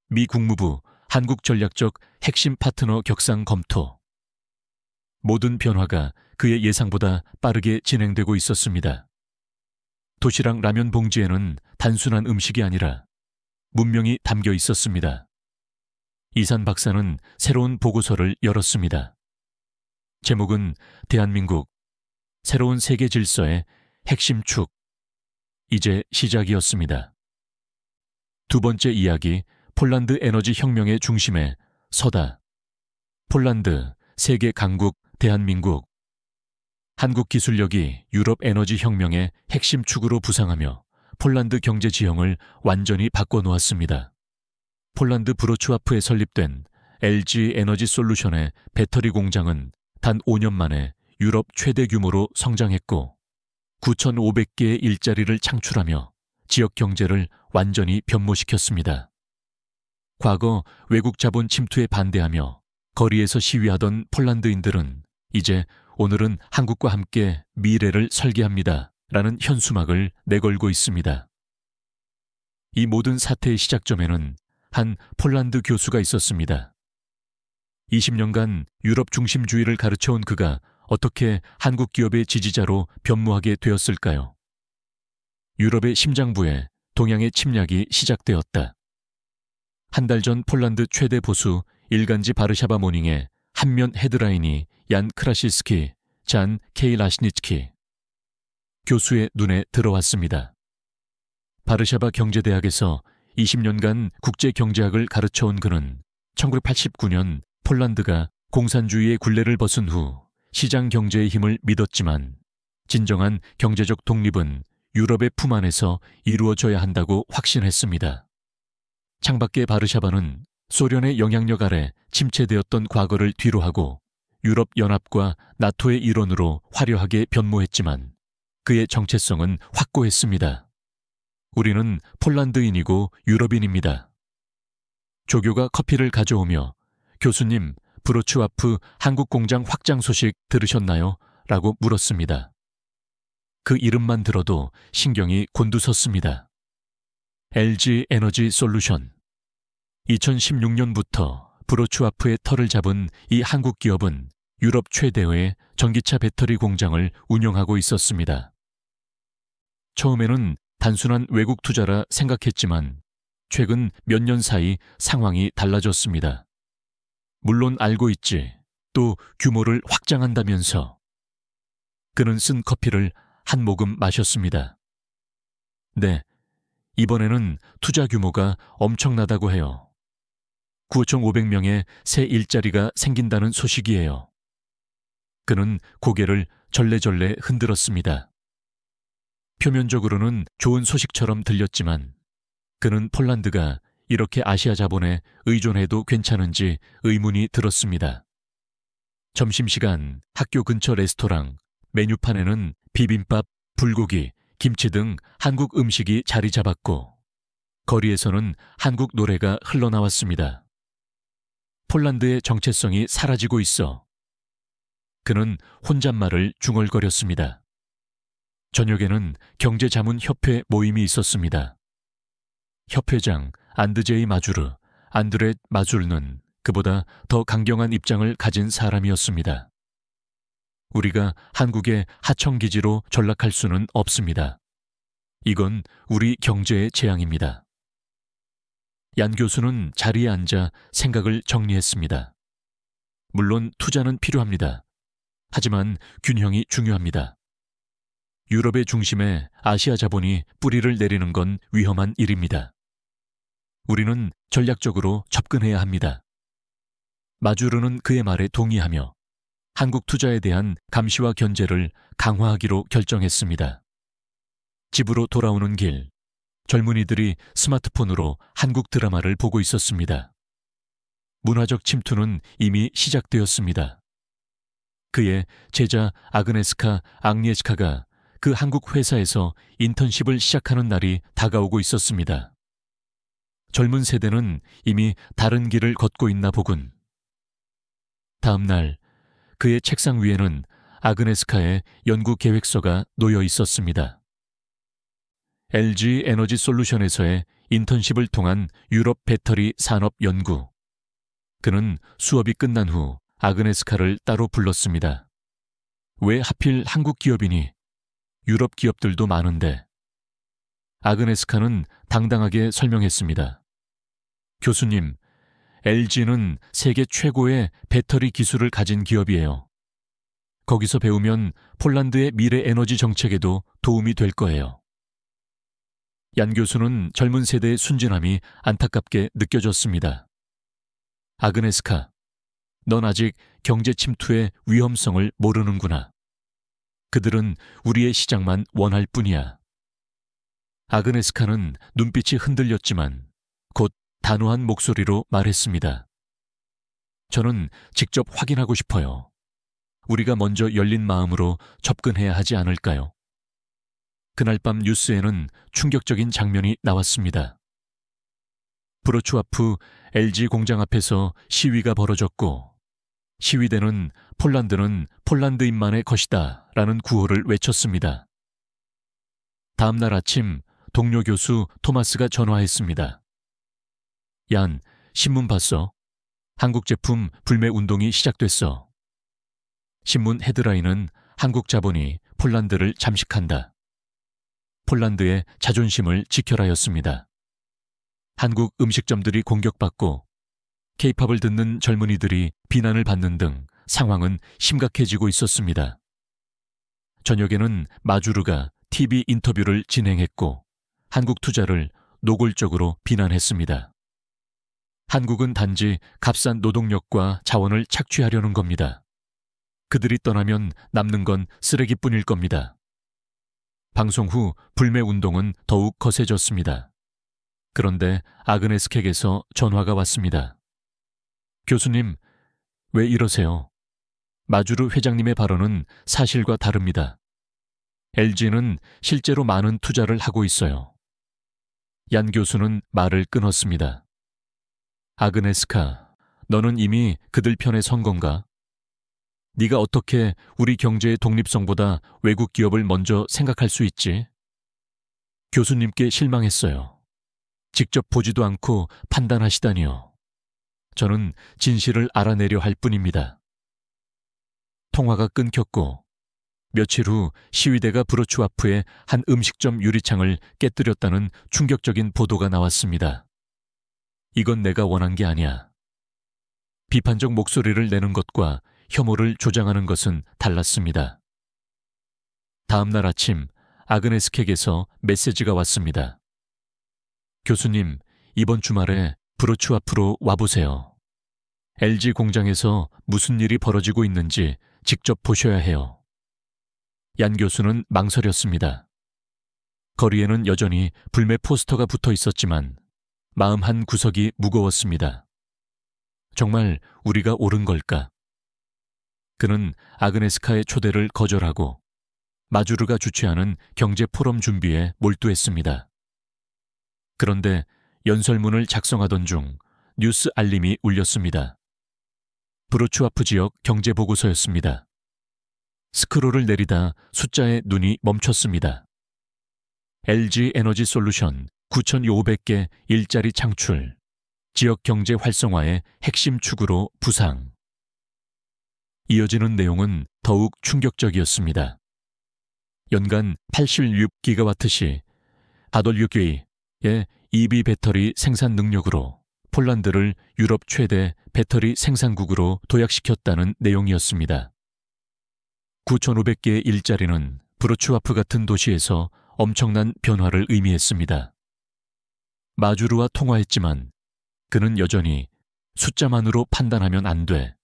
미 국무부 한국 전략적 핵심 파트너 격상 검토. 모든 변화가 그의 예상보다 빠르게 진행되고 있었습니다. 도시락 라면 봉지에는 단순한 음식이 아니라 문명이 담겨 있었습니다. 이산 박사는 새로운 보고서를 열었습니다. 제목은 대한민국, 새로운 세계 질서의 핵심 축. 이제 시작이었습니다. 두 번째 이야기, 폴란드 에너지 혁명의 중심에 서다. 폴란드, 세계 강국, 대한민국. 한국 기술력이 유럽 에너지 혁명의 핵심 축으로 부상하며 폴란드 경제 지형을 완전히 바꿔놓았습니다. 폴란드 브로츠와프에 설립된 LG 에너지 솔루션의 배터리 공장은 단 5년 만에 유럽 최대 규모로 성장했고 9,500개의 일자리를 창출하며 지역 경제를 완전히 변모시켰습니다. 과거 외국 자본 침투에 반대하며 거리에서 시위하던 폴란드인들은 이제 오늘은 한국과 함께 미래를 설계합니다. 라는 현수막을 내걸고 있습니다. 이 모든 사태의 시작점에는 한 폴란드 교수가 있었습니다. 20년간 유럽 중심주의를 가르쳐온 그가 어떻게 한국 기업의 지지자로 변모하게 되었을까요? 유럽의 심장부에 동양의 침략이 시작되었다. 한 달 전 폴란드 최대 보수 일간지 바르샤바 모닝의 한면 헤드라인이 얀 크라시스키, 잔 케이라시니츠키 교수의 눈에 들어왔습니다. 바르샤바 경제대학에서 20년간 국제경제학을 가르쳐온 그는 1989년 폴란드가 공산주의의 굴레를 벗은 후 시장 경제의 힘을 믿었지만 진정한 경제적 독립은 유럽의 품 안에서 이루어져야 한다고 확신했습니다. 창밖의 바르샤바는 소련의 영향력 아래 침체되었던 과거를 뒤로하고 유럽연합과 나토의 일원으로 화려하게 변모했지만 그의 정체성은 확고했습니다. 우리는 폴란드인이고 유럽인입니다. 조교가 커피를 가져오며 교수님, 브로츠와프 한국 공장 확장 소식 들으셨나요? 라고 물었습니다. 그 이름만 들어도 신경이 곤두섰습니다. LG 에너지 솔루션. 2016년부터 브로츠와프의 털을 잡은 이 한국 기업은 유럽 최대의 전기차 배터리 공장을 운영하고 있었습니다. 처음에는 단순한 외국 투자라 생각했지만 최근 몇 년 사이 상황이 달라졌습니다. 물론 알고 있지. 또 규모를 확장한다면서. 그는 쓴 커피를 한 모금 마셨습니다. 네, 이번에는 투자 규모가 엄청나다고 해요. 9,500명의 새 일자리가 생긴다는 소식이에요. 그는 고개를 절레절레 흔들었습니다. 표면적으로는 좋은 소식처럼 들렸지만 그는 폴란드가 이렇게 아시아 자본에 의존해도 괜찮은지 의문이 들었습니다. 점심시간 학교 근처 레스토랑 메뉴판에는 비빔밥, 불고기, 김치 등 한국 음식이 자리 잡았고 거리에서는 한국 노래가 흘러나왔습니다. 폴란드의 정체성이 사라지고 있어. 그는 혼잣말을 중얼거렸습니다. 저녁에는 경제자문협회 모임이 있었습니다. 협회장 안드제이 마주르, 안드렛 마줄는 그보다 더 강경한 입장을 가진 사람이었습니다. 우리가 한국의 하청기지로 전락할 수는 없습니다. 이건 우리 경제의 재앙입니다. 얀 교수는 자리에 앉아 생각을 정리했습니다. 물론 투자는 필요합니다. 하지만 균형이 중요합니다. 유럽의 중심에 아시아 자본이 뿌리를 내리는 건 위험한 일입니다. 우리는 전략적으로 접근해야 합니다. 마주르는 그의 말에 동의하며 한국 투자에 대한 감시와 견제를 강화하기로 결정했습니다. 집으로 돌아오는 길, 젊은이들이 스마트폰으로 한국 드라마를 보고 있었습니다. 문화적 침투는 이미 시작되었습니다. 그의 제자 아그네스카 앙리에스카가 그 한국 회사에서 인턴십을 시작하는 날이 다가오고 있었습니다. 젊은 세대는 이미 다른 길을 걷고 있나 보군. 다음 날 그의 책상 위에는 아그네스카의 연구 계획서가 놓여 있었습니다. LG 에너지 솔루션에서의 인턴십을 통한 유럽 배터리 산업 연구. 그는 수업이 끝난 후 아그네스카를 따로 불렀습니다. 왜 하필 한국 기업이니? 유럽 기업들도 많은데. 아그네스카는 당당하게 설명했습니다. 교수님, LG는 세계 최고의 배터리 기술을 가진 기업이에요. 거기서 배우면 폴란드의 미래 에너지 정책에도 도움이 될 거예요. 얀 교수는 젊은 세대의 순진함이 안타깝게 느껴졌습니다. 아그네스카, 넌 아직 경제 침투의 위험성을 모르는구나. 그들은 우리의 시장만 원할 뿐이야. 아그네스카는 눈빛이 흔들렸지만 곧 단호한 목소리로 말했습니다. 저는 직접 확인하고 싶어요. 우리가 먼저 열린 마음으로 접근해야 하지 않을까요? 그날 밤 뉴스에는 충격적인 장면이 나왔습니다. 브로츠와프 LG 공장 앞에서 시위가 벌어졌고 시위대는 폴란드는 폴란드인만의 것이다 라는 구호를 외쳤습니다. 다음 날 아침 동료 교수 토마스가 전화했습니다. 얀, 신문 봤어? 한국 제품 불매 운동이 시작됐어. 신문 헤드라인은 한국 자본이 폴란드를 잠식한다. 폴란드의 자존심을 지켜라였습니다. 한국 음식점들이 공격받고 K-팝을 듣는 젊은이들이 비난을 받는 등 상황은 심각해지고 있었습니다. 저녁에는 마주르가 TV 인터뷰를 진행했고 한국 투자를 노골적으로 비난했습니다. 한국은 단지 값싼 노동력과 자원을 착취하려는 겁니다. 그들이 떠나면 남는 건 쓰레기뿐일 겁니다. 방송 후 불매 운동은 더욱 거세졌습니다. 그런데 아그네스켑에서 전화가 왔습니다. 교수님, 왜 이러세요? 마주르 회장님의 발언은 사실과 다릅니다. LG는 실제로 많은 투자를 하고 있어요. 얀 교수는 말을 끊었습니다. 아그네스카, 너는 이미 그들 편에 선 건가? 네가 어떻게 우리 경제의 독립성보다 외국 기업을 먼저 생각할 수 있지? 교수님께 실망했어요. 직접 보지도 않고 판단하시다니요. 저는 진실을 알아내려 할 뿐입니다. 통화가 끊겼고 며칠 후 시위대가 브로츠와프의 한 음식점 유리창을 깨뜨렸다는 충격적인 보도가 나왔습니다. 이건 내가 원한 게 아니야. 비판적 목소리를 내는 것과 혐오를 조장하는 것은 달랐습니다. 다음 날 아침 아그네스켑에서 메시지가 왔습니다. 교수님, 이번 주말에 브로츠와프로 와보세요. LG 공장에서 무슨 일이 벌어지고 있는지 직접 보셔야 해요. 얀 교수는 망설였습니다. 거리에는 여전히 불매 포스터가 붙어 있었지만 마음 한 구석이 무거웠습니다. 정말 우리가 옳은 걸까? 그는 아그네스카의 초대를 거절하고 마주르가 주최하는 경제 포럼 준비에 몰두했습니다. 그런데 연설문을 작성하던 중 뉴스 알림이 울렸습니다. 브로츠와프 지역 경제 보고서였습니다. 스크롤을 내리다 숫자에 눈이 멈췄습니다. LG 에너지 솔루션 9,500개 일자리 창출, 지역 경제 활성화의 핵심 축으로 부상. 이어지는 내용은 더욱 충격적이었습니다. 연간 86기가와트시 아돌유기의 EV 배터리 생산 능력으로 폴란드를 유럽 최대 배터리 생산국으로 도약시켰다는 내용이었습니다. 9,500개의 일자리는 브로츠와프 같은 도시에서 엄청난 변화를 의미했습니다. 마주르와 통화했지만 그는 여전히 숫자만으로 판단하면 안 돼.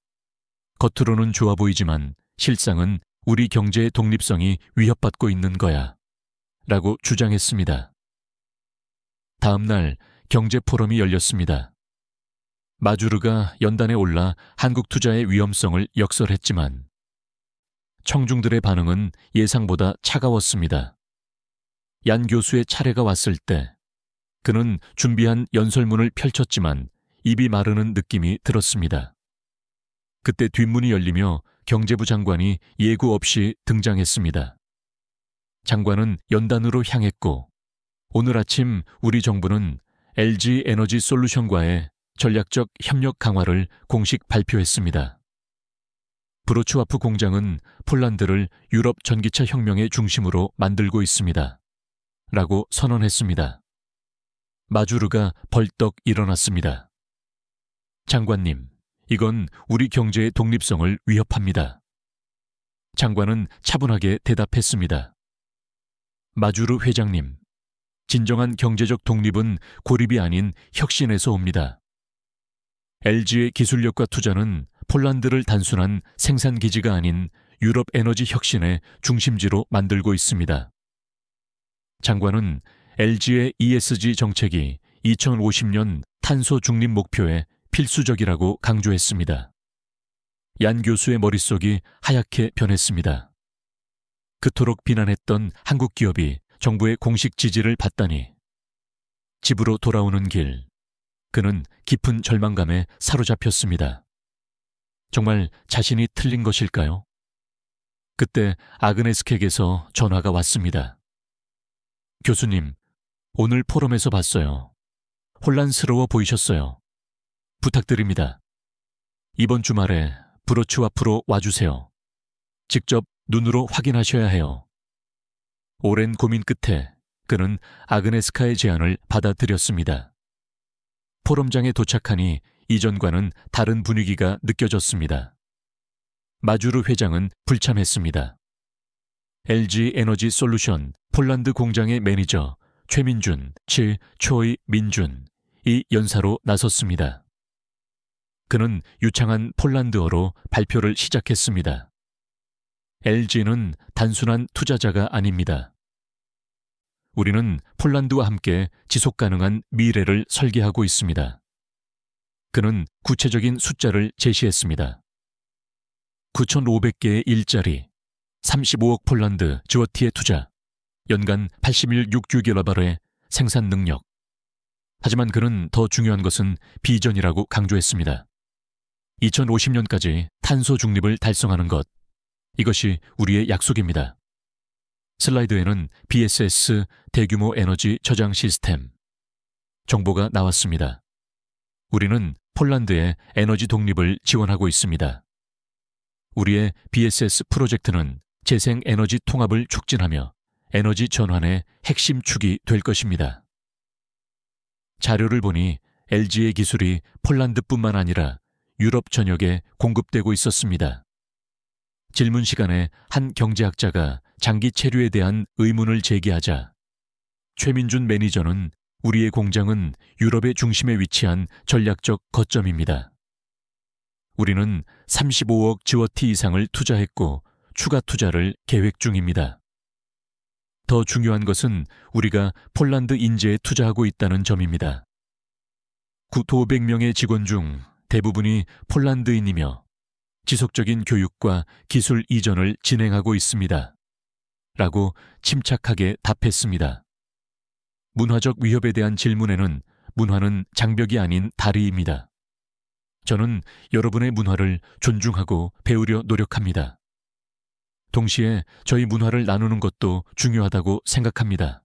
겉으로는 좋아 보이지만 실상은 우리 경제의 독립성이 위협받고 있는 거야. 라고 주장했습니다. 다음 날 경제 포럼이 열렸습니다. 마주르가 연단에 올라 한국 투자의 위험성을 역설했지만 청중들의 반응은 예상보다 차가웠습니다. 얀 교수의 차례가 왔을 때 그는 준비한 연설문을 펼쳤지만 입이 마르는 느낌이 들었습니다. 그때 뒷문이 열리며 경제부 장관이 예고 없이 등장했습니다. 장관은 연단으로 향했고 오늘 아침 우리 정부는 LG 에너지 솔루션과의 전략적 협력 강화를 공식 발표했습니다. 브로츠와프 공장은 폴란드를 유럽 전기차 혁명의 중심으로 만들고 있습니다. 라고 선언했습니다. 마주르가 벌떡 일어났습니다. 장관님, 이건 우리 경제의 독립성을 위협합니다. 장관은 차분하게 대답했습니다. 마주르 회장님, 진정한 경제적 독립은 고립이 아닌 혁신에서 옵니다. LG의 기술력과 투자는 폴란드를 단순한 생산기지가 아닌 유럽 에너지 혁신의 중심지로 만들고 있습니다. 장관은 LG의 ESG 정책이 2050년 탄소 중립 목표에 필수적이라고 강조했습니다. 얀 교수의 머릿속이 하얗게 변했습니다. 그토록 비난했던 한국 기업이 정부의 공식 지지를 받다니. 집으로 돌아오는 길, 그는 깊은 절망감에 사로잡혔습니다. 정말 자신이 틀린 것일까요? 그때 아그네스켑에서 전화가 왔습니다. 교수님, 오늘 포럼에서 봤어요. 혼란스러워 보이셨어요. 부탁드립니다. 이번 주말에 브로츠와프로 와주세요. 직접 눈으로 확인하셔야 해요. 오랜 고민 끝에 그는 아그네스카의 제안을 받아들였습니다. 포럼장에 도착하니 이전과는 다른 분위기가 느껴졌습니다. 마주르 회장은 불참했습니다. LG 에너지 솔루션 폴란드 공장의 매니저 최민준, 초이 민준이 연사로 나섰습니다. 그는 유창한 폴란드어로 발표를 시작했습니다. LG는 단순한 투자자가 아닙니다. 우리는 폴란드와 함께 지속가능한 미래를 설계하고 있습니다. 그는 구체적인 숫자를 제시했습니다. 9,500개의 일자리, 35억 폴란드 주어티의 투자, 연간 81.6GW의 생산 능력. 하지만 그는 더 중요한 것은 비전이라고 강조했습니다. 2050년까지 탄소 중립을 달성하는 것, 이것이 우리의 약속입니다. 슬라이드에는 BSS 대규모 에너지 저장 시스템 정보가 나왔습니다. 우리는 폴란드의 에너지 독립을 지원하고 있습니다. 우리의 BSS 프로젝트는 재생 에너지 통합을 촉진하며 에너지 전환의 핵심 축이 될 것입니다. 자료를 보니 LG의 기술이 폴란드뿐만 아니라 유럽 전역에 공급되고 있었습니다. 질문 시간에 한 경제학자가 장기 체류에 대한 의문을 제기하자 최민준 매니저는 우리의 공장은 유럽의 중심에 위치한 전략적 거점입니다. 우리는 35억 주어티 이상을 투자했고 추가 투자를 계획 중입니다. 더 중요한 것은 우리가 폴란드 인재에 투자하고 있다는 점입니다. 9,500명의 직원 중 대부분이 폴란드인이며 지속적인 교육과 기술 이전을 진행하고 있습니다. 라고 침착하게 답했습니다. 문화적 위협에 대한 질문에는 문화는 장벽이 아닌 다리입니다. 저는 여러분의 문화를 존중하고 배우려 노력합니다. 동시에 저희 문화를 나누는 것도 중요하다고 생각합니다.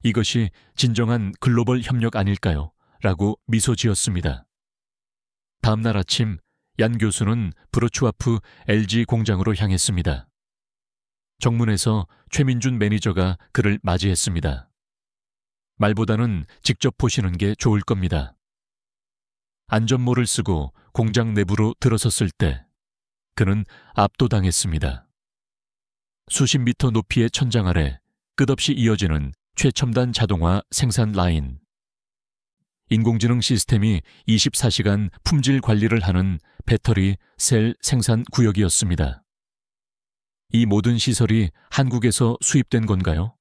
이것이 진정한 글로벌 협력 아닐까요? 라고 미소 지었습니다. 다음 날 아침 얀 교수는 브로츠와프 LG 공장으로 향했습니다. 정문에서 최민준 매니저가 그를 맞이했습니다. 말보다는 직접 보시는 게 좋을 겁니다. 안전모를 쓰고 공장 내부로 들어섰을 때 그는 압도당했습니다. 수십 미터 높이의 천장 아래 끝없이 이어지는 최첨단 자동화 생산 라인. 인공지능 시스템이 24시간 품질 관리를 하는 배터리 셀 생산 구역이었습니다. 이 모든 시설이 한국에서 수입된 건가요?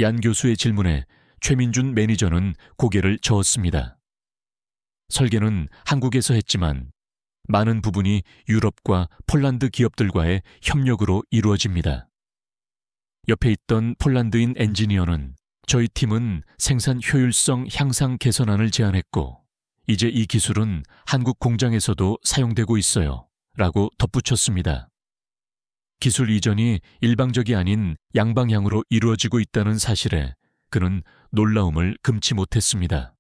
얀 교수의 질문에 최민준 매니저는 고개를 저었습니다. 설계는 한국에서 했지만 많은 부분이 유럽과 폴란드 기업들과의 협력으로 이루어집니다. 옆에 있던 폴란드인 엔지니어는 저희 팀은 생산 효율성 향상 개선안을 제안했고 이제 이 기술은 한국 공장에서도 사용되고 있어요. 라고 덧붙였습니다. 기술 이전이 일방적이 아닌 양방향으로 이루어지고 있다는 사실에 그는 놀라움을 금치 못했습니다.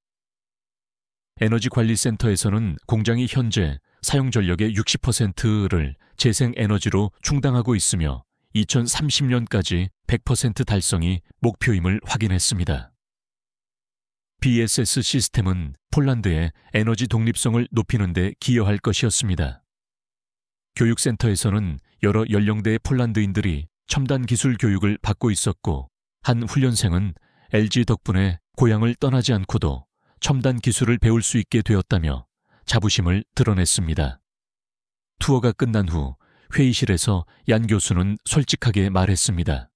에너지관리센터에서는 공장이 현재 사용 전력의 60%를 재생에너지로 충당하고 있으며 2030년까지 100% 달성이 목표임을 확인했습니다. BSS 시스템은 폴란드의 에너지 독립성을 높이는 데 기여할 것이었습니다. 교육센터에서는 여러 연령대의 폴란드인들이 첨단 기술 교육을 받고 있었고 한 훈련생은 LG 덕분에 고향을 떠나지 않고도 첨단 기술을 배울 수 있게 되었다며 자부심을 드러냈습니다. 투어가 끝난 후 회의실에서 얀 교수는 솔직하게 말했습니다.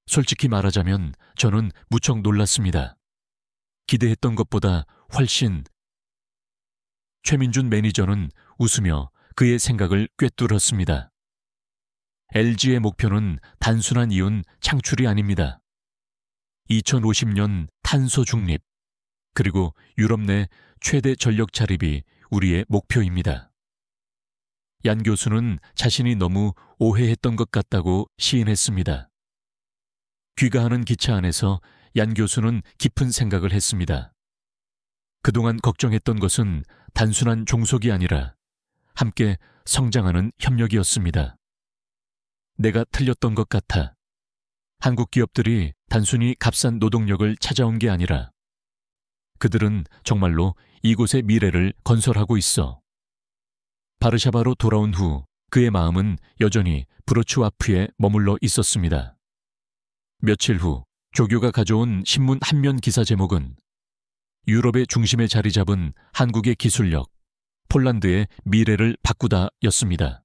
솔직히 말하자면 저는 무척 놀랐습니다. 기대했던 것보다 훨씬. 최민준 매니저는 웃으며 그의 생각을 꿰뚫었습니다. LG의 목표는 단순한 이윤 창출이 아닙니다. 2050년 탄소 중립, 그리고 유럽 내 최대 전력 자립이 우리의 목표입니다. 얀 교수는 자신이 너무 오해했던 것 같다고 시인했습니다. 귀가하는 기차 안에서 얀 교수는 깊은 생각을 했습니다. 그동안 걱정했던 것은 단순한 종속이 아니라 함께 성장하는 협력이었습니다. 내가 틀렸던 것 같아. 한국 기업들이 단순히 값싼 노동력을 찾아온 게 아니라 그들은 정말로 이곳의 미래를 건설하고 있어. 바르샤바로 돌아온 후 그의 마음은 여전히 브로츠와프에 머물러 있었습니다. 며칠 후 조교가 가져온 신문 한 면 기사 제목은 유럽의 중심에 자리 잡은 한국의 기술력, 폴란드의 미래를 바꾸다였습니다.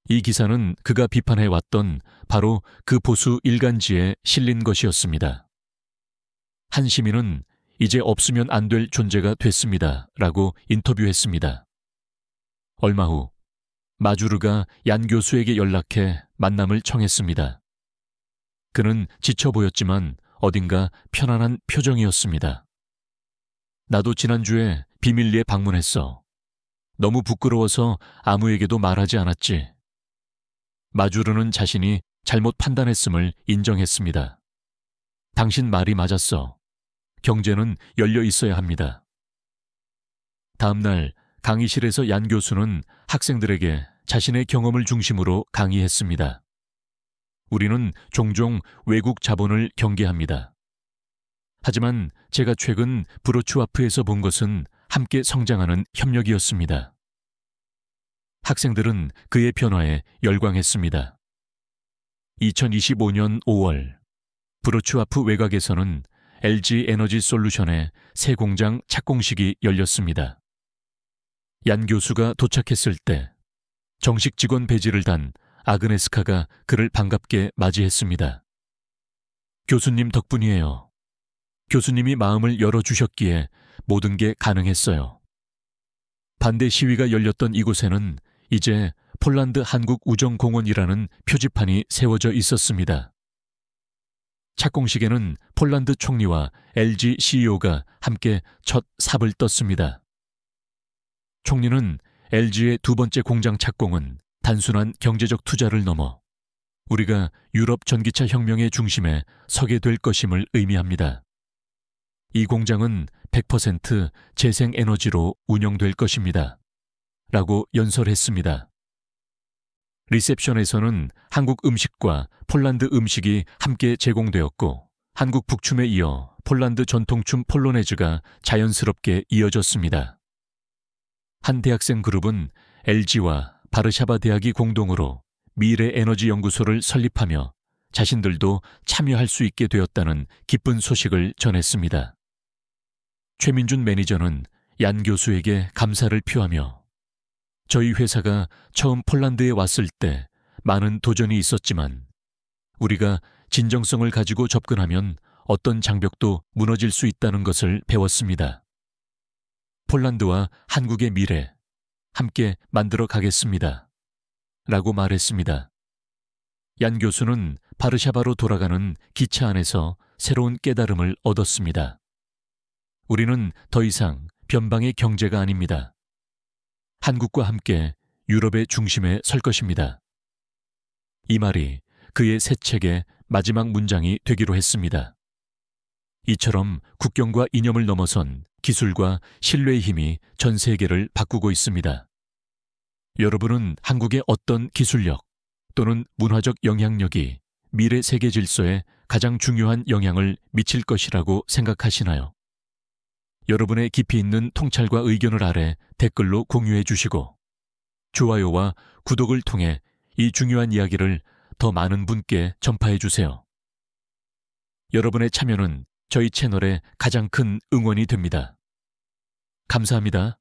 이 기사는 그가 비판해왔던 바로 그 보수 일간지에 실린 것이었습니다. 한 시민은 이제 없으면 안 될 존재가 됐습니다. 라고 인터뷰했습니다. 얼마 후 마주르가 얀 교수에게 연락해 만남을 청했습니다. 그는 지쳐 보였지만 어딘가 편안한 표정이었습니다. 나도 지난주에 비밀리에 방문했어. 너무 부끄러워서 아무에게도 말하지 않았지. 마주르는 자신이 잘못 판단했음을 인정했습니다. 당신 말이 맞았어. 경제는 열려 있어야 합니다. 다음 날 강의실에서 얀 교수는 학생들에게 자신의 경험을 중심으로 강의했습니다. 우리는 종종 외국 자본을 경계합니다. 하지만 제가 최근 브로츠와프에서 본 것은 함께 성장하는 협력이었습니다. 학생들은 그의 변화에 열광했습니다. 2025년 5월 브로츠와프 외곽에서는 LG 에너지 솔루션의 새 공장 착공식이 열렸습니다. 얀 교수가 도착했을 때 정식 직원 배지를 단 아그네스카가 그를 반갑게 맞이했습니다. 교수님 덕분이에요. 교수님이 마음을 열어주셨기에 모든 게 가능했어요. 반대 시위가 열렸던 이곳에는 이제 폴란드 한국우정공원이라는 표지판이 세워져 있었습니다. 착공식에는 폴란드 총리와 LG CEO가 함께 첫 삽을 떴습니다. 총리는 LG의 두 번째 공장 착공은 단순한 경제적 투자를 넘어 우리가 유럽 전기차 혁명의 중심에 서게 될 것임을 의미합니다. 이 공장은 100% 재생에너지로 운영될 것입니다. 라고 연설했습니다. 리셉션에서는 한국 음식과 폴란드 음식이 함께 제공되었고 한국 북춤에 이어 폴란드 전통춤 폴로네즈가 자연스럽게 이어졌습니다. 한 대학생 그룹은 LG와 바르샤바 대학이 공동으로 미래에너지연구소를 설립하며 자신들도 참여할 수 있게 되었다는 기쁜 소식을 전했습니다. 최민준 매니저는 얀 교수에게 감사를 표하며 저희 회사가 처음 폴란드에 왔을 때 많은 도전이 있었지만 우리가 진정성을 가지고 접근하면 어떤 장벽도 무너질 수 있다는 것을 배웠습니다. 폴란드와 한국의 미래 함께 만들어 가겠습니다. 라고 말했습니다. 얀 교수는 바르샤바로 돌아가는 기차 안에서 새로운 깨달음을 얻었습니다. 우리는 더 이상 변방의 경제가 아닙니다. 한국과 함께 유럽의 중심에 설 것입니다. 이 말이 그의 새 책의 마지막 문장이 되기로 했습니다. 이처럼 국경과 이념을 넘어선 기술과 신뢰의 힘이 전 세계를 바꾸고 있습니다. 여러분은 한국의 어떤 기술력 또는 문화적 영향력이 미래 세계 질서에 가장 중요한 영향을 미칠 것이라고 생각하시나요? 여러분의 깊이 있는 통찰과 의견을 아래 댓글로 공유해 주시고 좋아요와 구독을 통해 이 중요한 이야기를 더 많은 분께 전파해 주세요. 여러분의 참여는 저희 채널의 가장 큰 응원이 됩니다. 감사합니다.